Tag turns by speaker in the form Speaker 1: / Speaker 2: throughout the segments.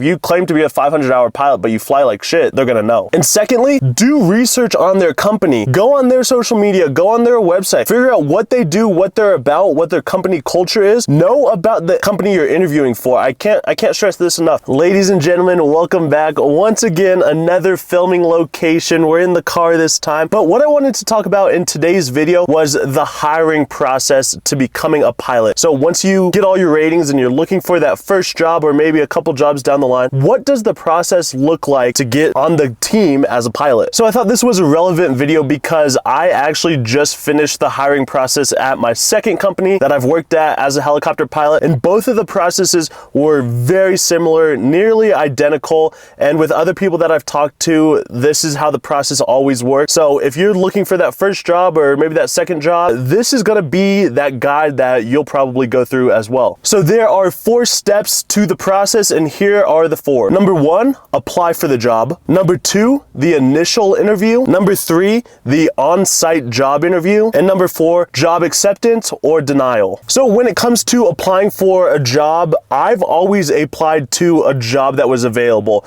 Speaker 1: If you claim to be a 500-hour pilot, but you fly like shit, they're gonna know. And secondly, do research on their company. Go on their social media, go on their website, figure out what they do, what they're about, what their company culture is. Know about the company you're interviewing for. I can't stress this enough. Ladies and gentlemen, welcome back. Once again, another filming location. We're in the car this time. But what I wanted to talk about in today's video was the hiring process to becoming a pilot. So once you get all your ratings and you're looking for that first job or maybe a couple jobs down the line, what does the process look like to get on the team as a pilot? So I thought this was a relevant video because I actually just finished the hiring process at my second company that I've worked at as a helicopter pilot, and both of the processes were very similar, nearly identical. And with other people that I've talked to, this is how the process always works. So if you're looking for that first job or maybe that second job, this is gonna be that guide that you'll probably go through as well. So there are 4 steps to the process, and here are the 4. Number 1, apply for the job. Number 2, the initial interview. Number 3, the on-site job interview. And number 4, job acceptance or denial. So when it comes to applying for a job, I've always applied to a job that was available.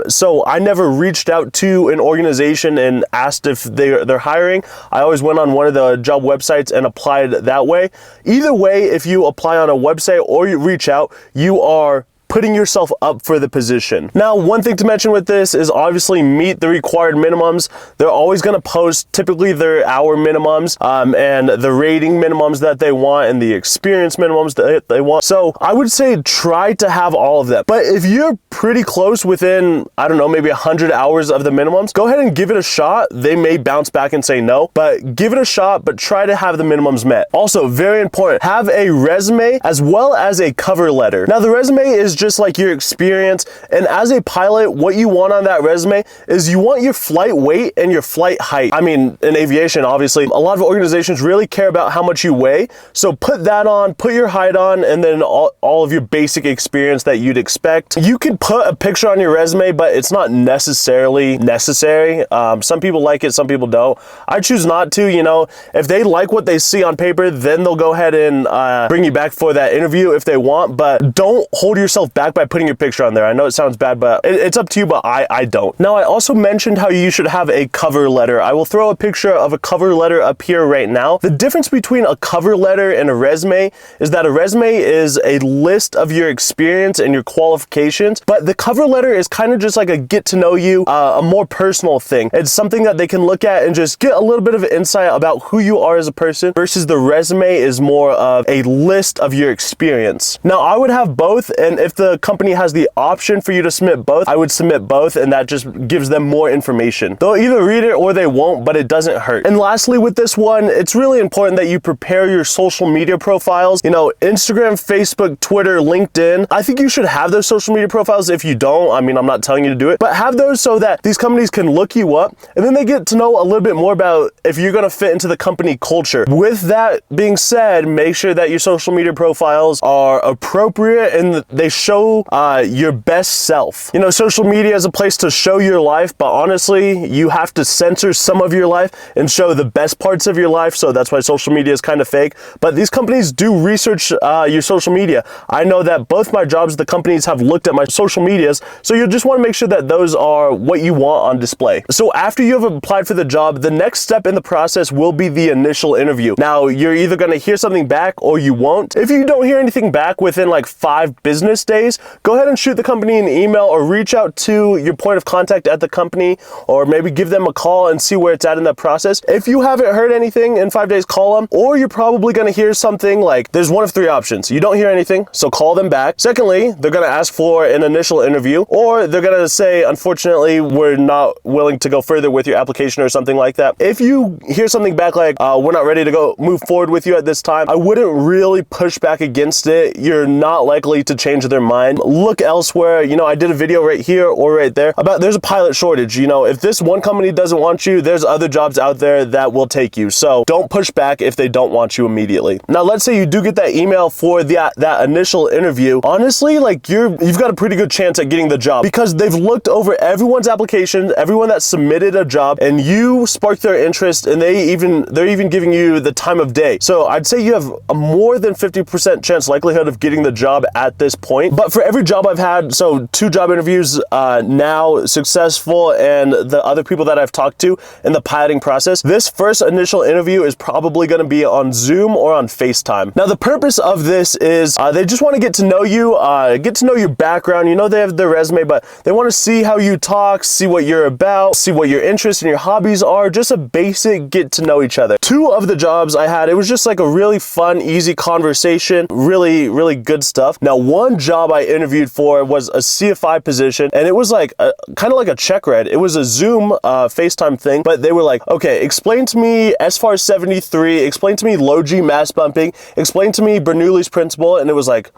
Speaker 1: So I never reached out to an organization and asked if they're hiring. I always went on one of the job websites and applied that way. Either way, if you apply on a website or you reach out, you are putting yourself up for the position. Now, one thing to mention with this is obviously meet the required minimums. They're always gonna post typically their hour minimums and the rating minimums that they want and the experience minimums that they want. So I would say try to have all of them. But if you're pretty close within, I don't know, maybe 100 hours of the minimums, go ahead and give it a shot. They may bounce back and say no, but give it a shot, but try to have the minimums met. Also, very important, have a resume as well as a cover letter. Now, the resume is just like your experience, and as a pilot, what you want on that resume is you want your flight weight and your flight height. I mean, in aviation, obviously, a lot of organizations really care about how much you weigh, so put that on, put your height on, and then all of your basic experience that you'd expect. You could put a picture on your resume, but it's not necessarily necessary. Some people like it, some people don't. I choose not to. You know, if they like what they see on paper, then they'll go ahead and bring you back for that interview if they want, but don't hold yourself back by putting your picture on there. I know it sounds bad, but it's up to you, but I don't. Now, I also mentioned how you should have a cover letter. I will throw a picture of a cover letter up here right now. The difference between a cover letter and a resume is that a resume is a list of your experience and your qualifications, but the cover letter is kind of just like a get to know you, a more personal thing. It's something that they can look at and just get a little bit of insight about who you are as a person, versus the resume is more of a list of your experience. Now, I would have both, and if the company has the option for you to submit both, I would submit both, and that just gives them more information. They'll either read it or they won't, but it doesn't hurt. And lastly, with this one, it's really important that you prepare your social media profiles. You know, Instagram, Facebook, Twitter, LinkedIn. I think you should have those social media profiles. If you don't, I mean, I'm not telling you to do it, but have those so that these companies can look you up, and then they get to know a little bit more about if you're gonna fit into the company culture. With that being said, make sure that your social media profiles are appropriate and they show your best self. You know, social media is a place to show your life, but honestly, you have to censor some of your life and show the best parts of your life, so that's why social media is kind of fake. But these companies do research your social media. I know that both my jobs, the companies have looked at my social medias, so you just want to make sure that those are what you want on display. So after you have applied for the job, the next step in the process will be the initial interview. Now, you're either going to hear something back or you won't. If you don't hear anything back within like 5 business days, go ahead and shoot the company an email or reach out to your point of contact at the company, or maybe give them a call and see where it's at in that process. If you haven't heard anything in 5 days, call them, or you're probably going to hear something like, there's one of 3 options. You don't hear anything, so call them back. Secondly, they're going to ask for an initial interview, or they're going to say, unfortunately, we're not willing to go further with your application or something like that. If you hear something back like, we're not ready to move forward with you at this time, I wouldn't really push back against it. You're not likely to change their mind. Look elsewhere. You know, I did a video right here or right there about there's a pilot shortage. You know, if this one company doesn't want you, there's other jobs out there that will take you. So don't push back if they don't want you immediately. Now, let's say you do get that email for that initial interview. Honestly, like you've got a pretty good chance at getting the job because they've looked over everyone's application, everyone that submitted a job, and you sparked their interest, and they're even giving you the time of day. So I'd say you have a more than 50% chance likelihood of getting the job at this point. But for every job I've had, so 2 job interviews now successful, and the other people that I've talked to in the piloting process, this first initial interview is probably going to be on Zoom or on FaceTime. Now the purpose of this is they just want to get to know you, get to know your background. You know, they have their resume, but they want to see how you talk, see what you're about, see what your interests and your hobbies are, just a basic get to know each other. 2 of the jobs I had, it was just like a really fun, easy conversation, really good stuff. Now 1 job I interviewed for was a CFI position, and it was like kind of like a Checkride. It was a Zoom FaceTime thing, but they were like, okay, explain to me SFAR 73, explain to me low G mass bumping, explain to me Bernoulli's principle, and it was like,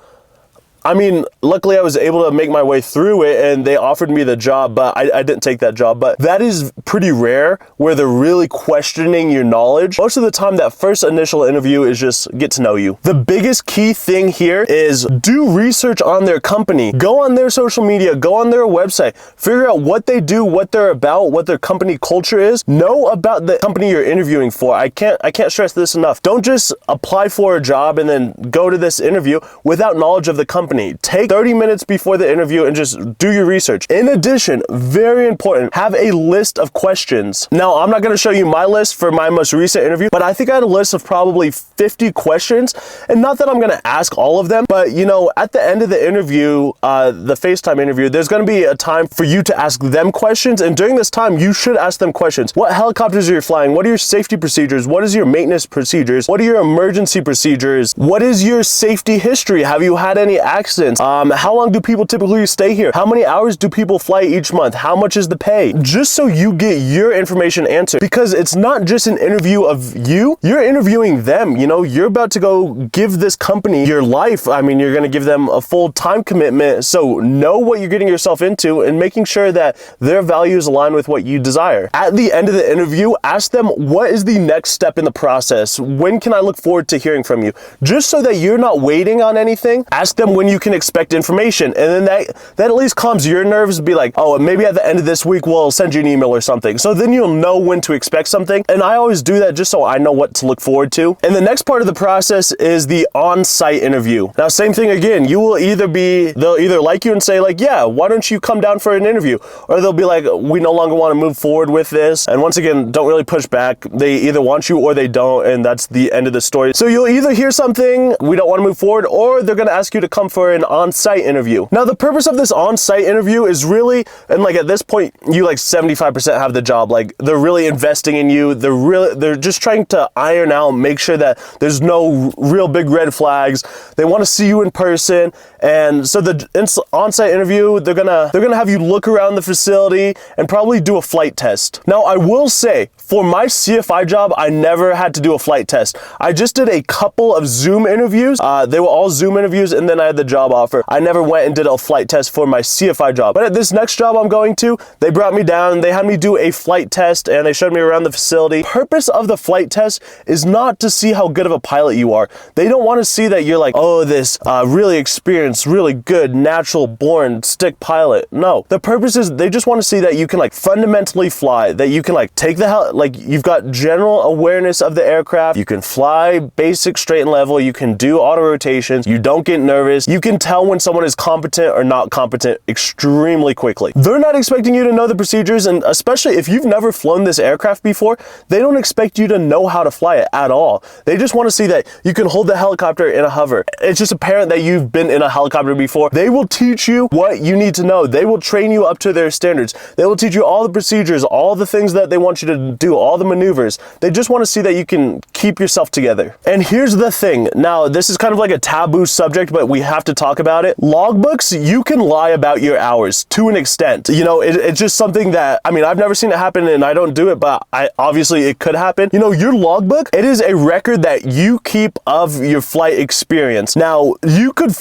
Speaker 1: I mean, luckily I was able to make my way through it and they offered me the job, but I didn't take that job. But that is pretty rare where they're really questioning your knowledge. Most of the time, that first initial interview is just get to know you. The biggest key thing here is do research on their company. Go on their social media, go on their website, figure out what they do, what they're about, what their company culture is. Know about the company you're interviewing for. I can't stress this enough. Don't just apply for a job and then go to this interview without knowledge of the company. Take 30 minutes before the interview and just do your research. In addition, very important, have a list of questions. Now, I'm not going to show you my list for my most recent interview, but I think I had a list of probably 50 questions. And not that I'm going to ask all of them, but you know, at the end of the interview, the FaceTime interview, there's going to be a time for you to ask them questions. And during this time, you should ask them questions. What helicopters are you flying? What are your safety procedures? What is your maintenance procedures? What are your emergency procedures? What is your safety history? Have you had any accidents? How long do people typically stay here? How many hours do people fly each month? How much is the pay? Just so you get your information answered, because it's not just an interview of you, you're interviewing them. You know, you're about to go give this company your life. I mean, you're going to give them a full time commitment. So know what you're getting yourself into and making sure that their values align with what you desire. At the end of the interview, ask them, what is the next step in the process? When can I look forward to hearing from you? Just so that you're not waiting on anything, ask them when you can expect information, and then that at least calms your nerves. Be like, oh, maybe at the end of this week we'll send you an email or something, so then you'll know when to expect something. And I always do that just so I know what to look forward to. And the next part of the process is the on-site interview. Now, same thing again, they'll either like you and say like, yeah, why don't you come down for an interview, or they'll be like, we no longer want to move forward with this. And once again, don't really push back. They either want you or they don't, and that's the end of the story. So you'll either hear something, we don't want to move forward, or they're going to ask you to come for an on-site interview. Now, the purpose of this on-site interview is really, and like at this point, you like 75% have the job. Like, they're really investing in you. They're just trying to iron out, make sure that there's no real big red flags. They want to see you in person. And so the on-site interview, they're gonna have you look around the facility and probably do a flight test. Now, I will say, for my CFI job, I never had to do a flight test. I just did a couple of Zoom interviews. They were all Zoom interviews, and then I had the job offer. I never went and did a flight test for my CFI job. But at this next job I'm going to, they brought me down, they had me do a flight test, and they showed me around the facility. Purpose of the flight test is not to see how good of a pilot you are. They don't want to see that you're like, oh, this really experienced, really good, natural born stick pilot. No, the purpose is they just want to see that you can like fundamentally fly, that you can like take like you've got general awareness of the aircraft, you can fly basic straight and level, you can do auto rotations, you don't get nervous, you can tell when someone is competent or not competent extremely quickly. They're not expecting you to know the procedures, and especially if you've never flown this aircraft before, they don't expect you to know how to fly it at all. They just want to see that you can hold the helicopter in a hover. It's just apparent that you've been in a helicopter before. They will teach you what you need to know. They will train you up to their standards. They will teach you all the procedures, all the things that they want you to do, all the maneuvers. They just want to see that you can keep yourself together. And here's the thing. Now, this is kind of like a taboo subject, but we have to talk about it. Logbooks, you can lie about your hours to an extent. You know, it's just something that, I mean, I've never seen it happen and I don't do it, but obviously it could happen. You know, your logbook, it is a record that you keep of your flight experience. Now, you could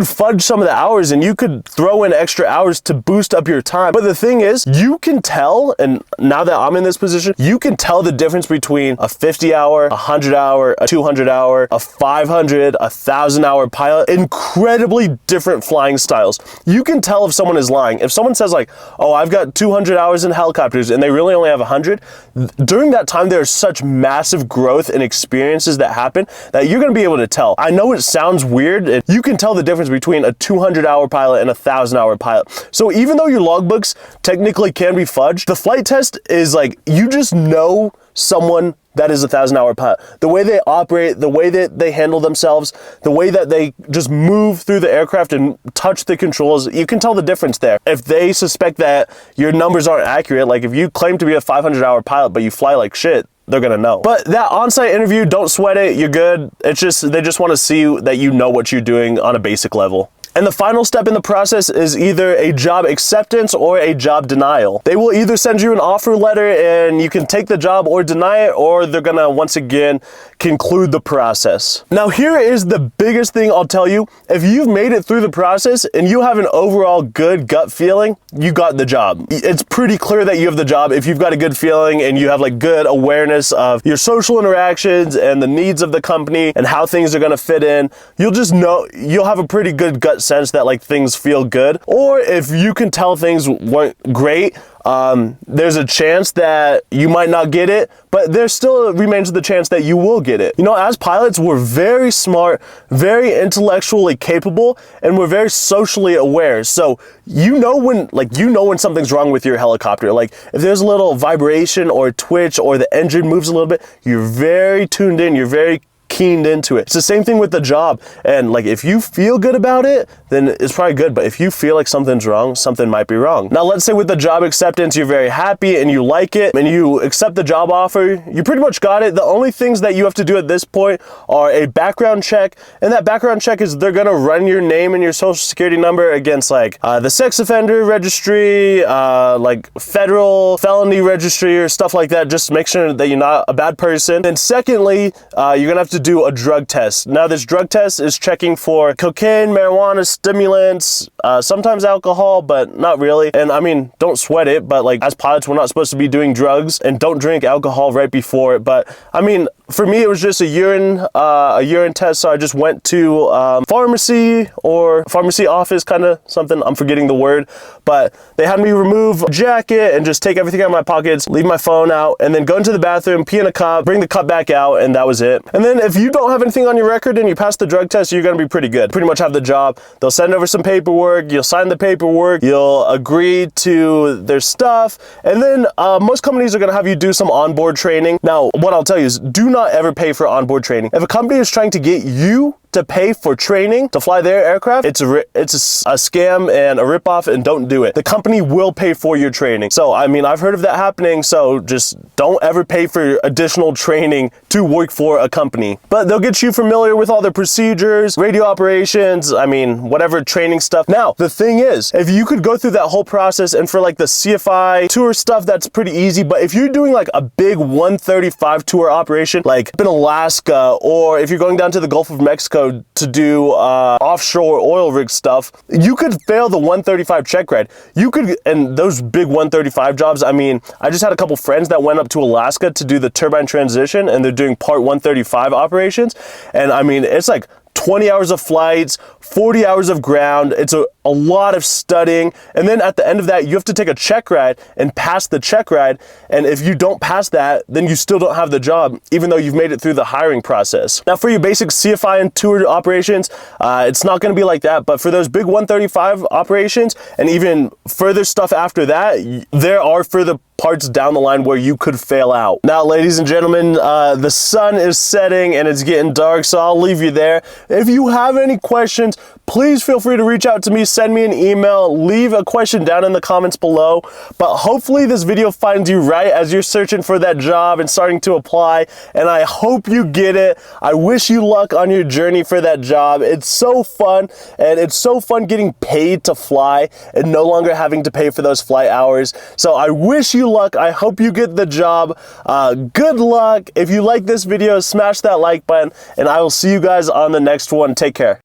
Speaker 1: fudge some of the hours and you could throw in extra hours to boost up your time. But the thing is, you can tell, and now that I'm in this position, you can tell the difference between a 50-hour, 100-hour, a 200-hour, a 500, 1,000-hour pilot. Incredibly different flying styles. You can tell if someone is lying. If someone says like, oh, I've got 200 hours in helicopters and they really only have 100, during that time, there's such massive growth and experiences that happen that you're going to be able to tell. I know it sounds weird. You can tell the difference between a 200-hour pilot and a 1,000-hour pilot. So even though your logbooks technically can be fudged, the flight test is like, you just know someone that is a 1,000-hour pilot. The way they operate, the way that they handle themselves, the way that they just move through the aircraft and touch the controls, you can tell the difference there. If they suspect that your numbers aren't accurate, like if you claim to be a 500-hour pilot but you fly like shit, they're gonna know. But that on-site interview, don't sweat it, you're good. It's just, they just wanna see that you know what you're doing on a basic level. And the final step in the process is either a job acceptance or a job denial. They will either send you an offer letter and you can take the job or deny it, or they're gonna once again conclude the process. Now here is the biggest thing I'll tell you. If you've made it through the process and you have an overall good gut feeling, you got the job. It's pretty clear that you have the job if you've got a good feeling and you have like good awareness of your social interactions and the needs of the company and how things are gonna fit in. You'll just know, you'll have a pretty good gut sense that like things feel good. Or if you can tell things weren't great, there's a chance that you might not get it, but there still remains the chance that you will get it. You know, as pilots, we're very smart, very intellectually capable, and we're very socially aware. So you know when something's wrong with your helicopter. Like if there's a little vibration or twitch or the engine moves a little bit, you're very tuned in, you're very keened into it. It's the same thing with the job. And like if you feel good about it, then it's probably good. But if you feel like something's wrong, something might be wrong. Now let's say with the job acceptance, you're very happy and you like it and you accept the job offer, you pretty much got it. The only things that you have to do at this point are a background check. And that background check is they're gonna run your name and your social security number against like the sex offender registry, like federal felony registry or stuff like that. Just make sure that you're not a bad person. And secondly, you're gonna have to do a drug test. Now this drug test is checking for cocaine, marijuana, stimulants, sometimes alcohol, but not really. And I mean, don't sweat it, but like as pilots, we're not supposed to be doing drugs, and don't drink alcohol right before it. But I mean, for me, it was just a urine test. So I just went to pharmacy or pharmacy office, kind of something. I'm forgetting the word, but they had me remove a jacket and just take everything out of my pockets, leave my phone out, and then go into the bathroom, pee in a cup, bring the cup back out, and that was it. And then if you don't have anything on your record and you pass the drug test, you're gonna be pretty good. Pretty much have the job. They'll send over some paperwork, you'll sign the paperwork, you'll agree to their stuff, and then most companies are gonna have you do some onboard training. Now, what I'll tell you is do not ever pay for onboard training. If a company is trying to get you to pay for training to fly their aircraft, it's a scam and a ripoff, and don't do it. The company will pay for your training. So, I mean, I've heard of that happening, so just don't ever pay for additional training to work for a company. But they'll get you familiar with all their procedures, radio operations, I mean, whatever training stuff. Now, the thing is, if you could go through that whole process, and for like the CFI tour stuff, that's pretty easy, but if you're doing like a big 135 tour operation, like in Alaska, or if you're going down to the Gulf of Mexico to do offshore oil rig stuff, you could fail the 135 check ride. You could, and those big 135 jobs, I mean, I just had a couple friends that went up to Alaska to do the turbine transition, and they're doing part 135 operations, and I mean, it's like 20 hours of flights, 40 hours of ground. It's a lot of studying. And then at the end of that, you have to take a check ride and pass the check ride. And if you don't pass that, then you still don't have the job, even though you've made it through the hiring process. Now for your basic CFI and tour operations, it's not gonna be like that. But for those big 135 operations and even further stuff after that, there are further parts down the line where you could fail out. Now, ladies and gentlemen, the sun is setting and it's getting dark, so I'll leave you there. If you have any questions, please feel free to reach out to me, send me an email, leave a question down in the comments below. But hopefully this video finds you right as you're searching for that job and starting to apply, and I hope you get it. I wish you luck on your journey for that job. It's so fun, and it's so fun getting paid to fly and no longer having to pay for those flight hours. So I wish you luck. I hope you get the job. Good luck. If you like this video, smash that like button, and I will see you guys on the next one. Take care.